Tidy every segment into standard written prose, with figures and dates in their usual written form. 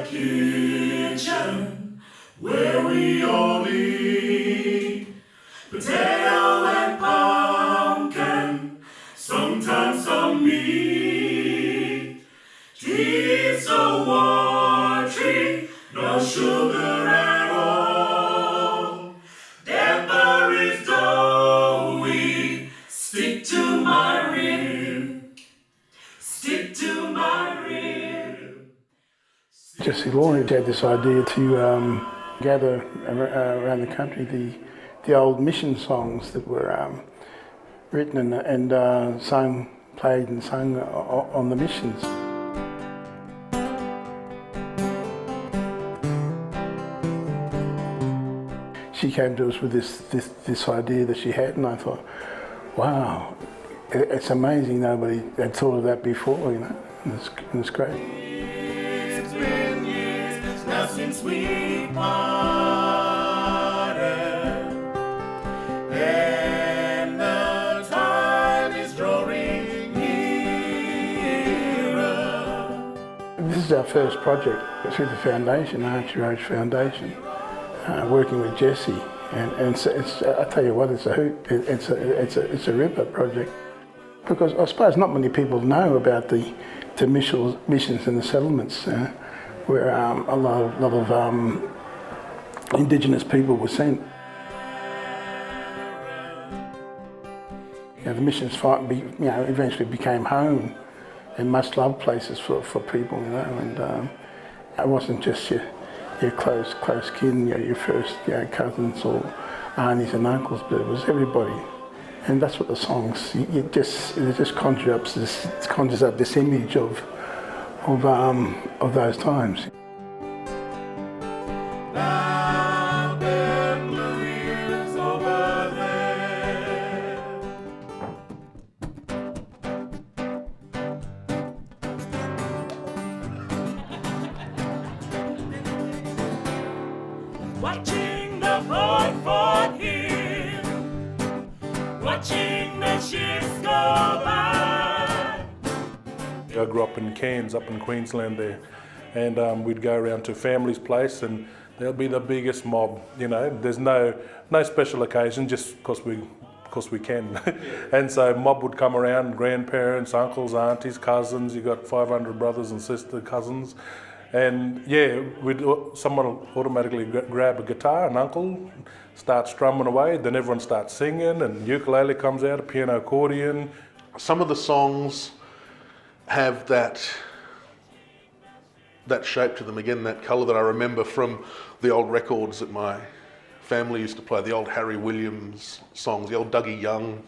the kitchen where we all eat potato and pumpkin, sometimes some meat. Tea so watery, no sugar at all. Damper is doughy, stick to my rib, stick to my rib. Jessie Lloyd had this idea to gather around the country the old mission songs that were written and sung, played and sung on the missions. She came to us with this idea that she had, and I thought, wow, it's amazing nobody had thought of that before, you know, and it's great. It's been years now since we parted, and the time is drawing nearer. This is our first project through the foundation, Archie Roach Foundation, working with Jessie, and it's I tell you what, it's a hoot. It's a ripper project, because I suppose not many people know about the missions and the settlements where a lot of Indigenous people were sent. You know, the missions eventually became home and must-love places for people, you know, and it wasn't just your close kin, your first cousins or aunties and uncles, but it was everybody. And that's what the songs, it just conjures up this image of those times. Now them blue hills over there. Watching the Fort Hill, watching the ships go by. I grew up in Cairns, up in Queensland there, and we'd go around to family's place, and there'll be the biggest mob. You know, there's no special occasion, just because we can. And so mob would come around, grandparents, uncles, aunties, cousins. You got 500 brothers and sister cousins. And yeah, someone will automatically grab a guitar, an uncle, start strumming away, then everyone starts singing, and ukulele comes out, a piano, accordion. Some of the songs have that shape to them, again, that colour that I remember from the old records that my family used to play, the old Harry Williams songs, the old Dougie Young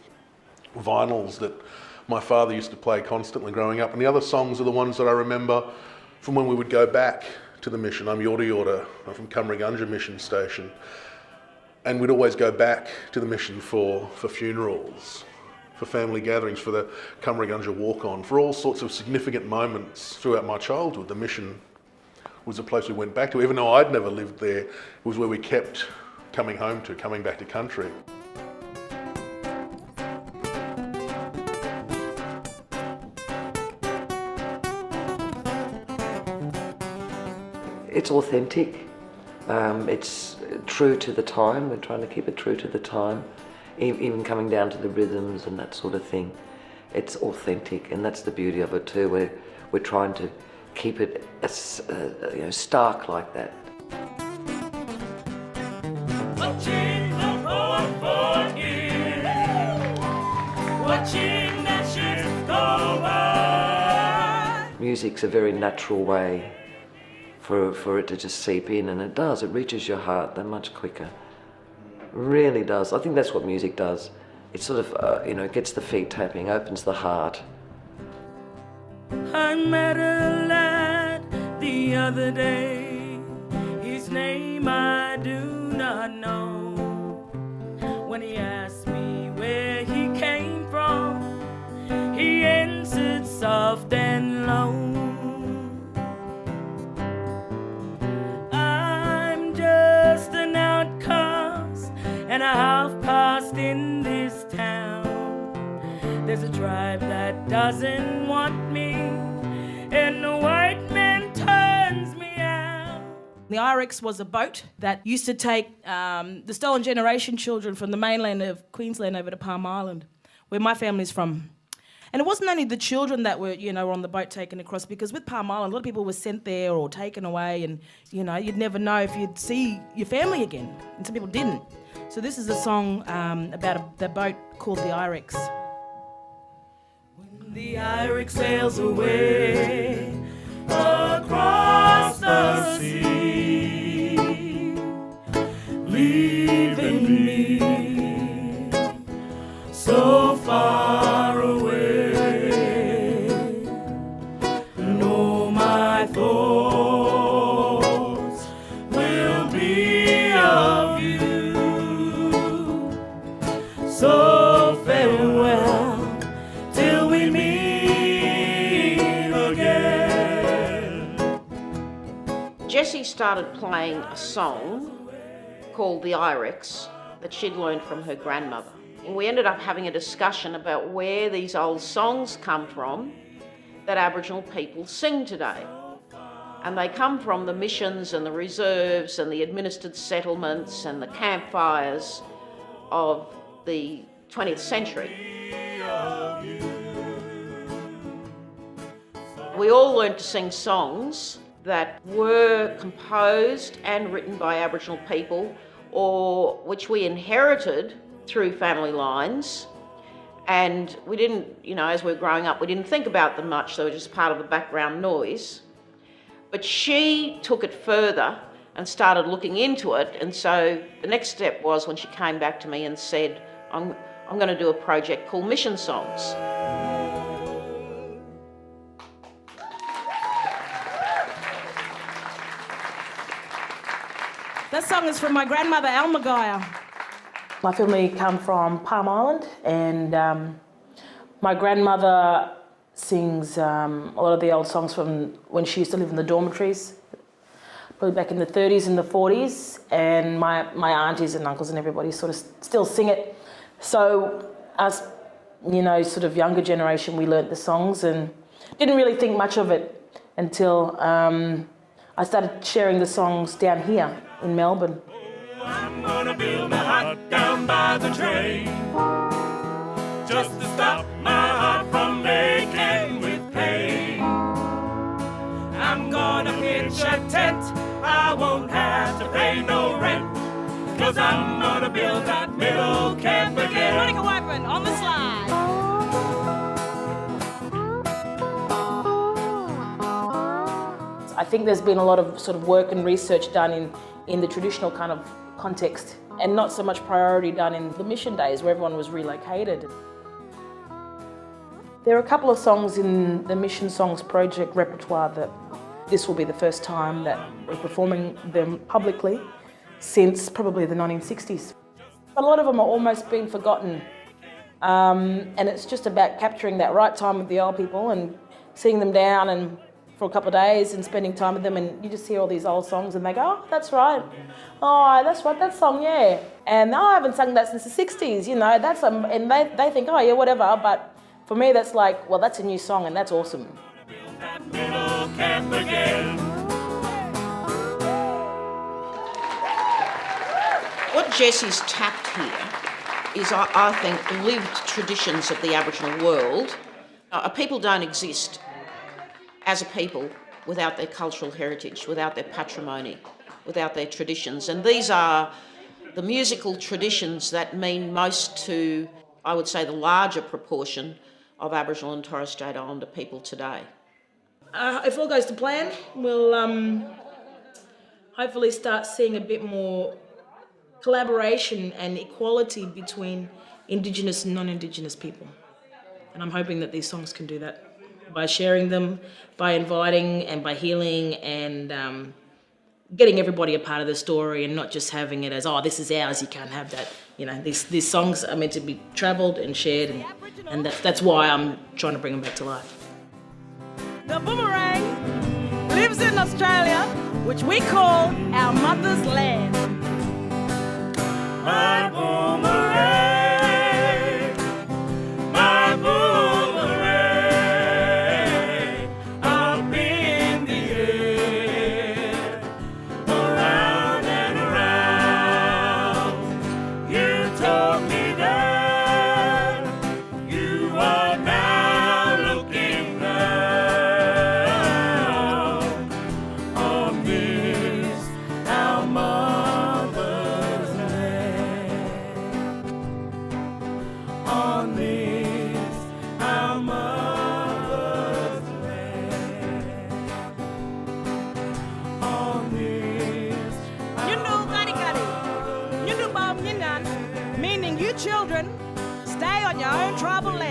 vinyls that my father used to play constantly growing up. And the other songs are the ones that I remember from when we would go back to the mission. I'm Yorta Yorta, I'm from Cumragunja Mission Station. And we'd always go back to the mission for funerals, for family gatherings, for the Cumragunja walk-on, for all sorts of significant moments throughout my childhood. The mission was a place we went back to. Even though I'd never lived there, it was where we kept coming home to, coming back to country. It's authentic, it's true to the time. We're trying to keep it true to the time, even coming down to the rhythms and that sort of thing. It's authentic, and that's the beauty of it too. We're trying to keep it as, stark like that. Watching the Fort Hill, watching the ships go by. Music's a very natural way for it to just seep in, and it does. It reaches your heart that much quicker. Really does. I think that's what music does. It sort of, gets the feet tapping, opens the heart. I met a lad the other day. His name I do not know. When he asked me where he came from, he answered soft and low. And a half-caste in this town. There's a tribe that doesn't want me, and the white man turns me out. The IREX was a boat that used to take the stolen generation children from the mainland of Queensland over to Palm Island, where my family's from. And it wasn't only the children that were, were on the boat taken across, because with Palm Island, a lot of people were sent there or taken away, and, you'd never know if you'd see your family again. And some people didn't. So this is a song about the boat called the IREX. When the IREX sails away across the sea, leaving me so far away. Thoughts will be of you. So farewell till we meet again. Jessie started playing a song called the IREX that she'd learned from her grandmother. And we ended up having a discussion about where these old songs come from that Aboriginal people sing today. And they come from the missions and the reserves and the administered settlements and the campfires of the 20th century. We all learned to sing songs that were composed and written by Aboriginal people, or which we inherited through family lines. And we didn't, as we were growing up, we didn't think about them much. They were just part of the background noise. But she took it further and started looking into it. And so the next step was when she came back to me and said, I'm going to do a project called Mission Songs. That song is from my grandmother, Almagaya. My family come from Palm Island, and my grandmother sings a lot of the old songs from when she used to live in the dormitories, probably back in the 30s and the 40s, and my aunties and uncles and everybody sort of still sing it. So us, sort of younger generation, we learnt the songs and didn't really think much of it until I started sharing the songs down here in Melbourne. I'm gonna build a hut down by the train, just to stop my heart from aching with pain. I'm gonna pitch a tent, I won't have to pay no rent, 'cause I'm gonna build that middle camp again. Monica Wyvern on the slide. I think there's been a lot of sort of work and research done in the traditional kind of context, and not so much priority done in the mission days where everyone was relocated. There are a couple of songs in the Mission Songs project repertoire that this will be the first time that we're performing them publicly since probably the 1960s. But a lot of them are almost been forgotten, and it's just about capturing that right time with the old people and sitting them down and for a couple of days and spending time with them, and you just hear all these old songs and they go, oh, that's right. Oh, that's right, that song, yeah. And I haven't sung that since the 60s, that's and they think, oh, yeah, whatever. But for me, that's like, well, that's a new song and that's awesome. What Jessie's tapped here is, I think, lived traditions of the Aboriginal world. People don't exist as a people without their cultural heritage, without their patrimony, without their traditions. And these are the musical traditions that mean most to, I would say, the larger proportion of Aboriginal and Torres Strait Islander people today. If all goes to plan, we'll hopefully start seeing a bit more collaboration and equality between Indigenous and non-Indigenous people. And I'm hoping that these songs can do that by sharing them, by inviting and by healing and getting everybody a part of the story and not just having it as, oh, this is ours, you can't have that. These songs are meant to be travelled and shared, and that's why I'm trying to bring them back to life. The boomerang lives in Australia, which we call our mother's land. My boomerang, my boomerang, up in the air, on your own tribal land.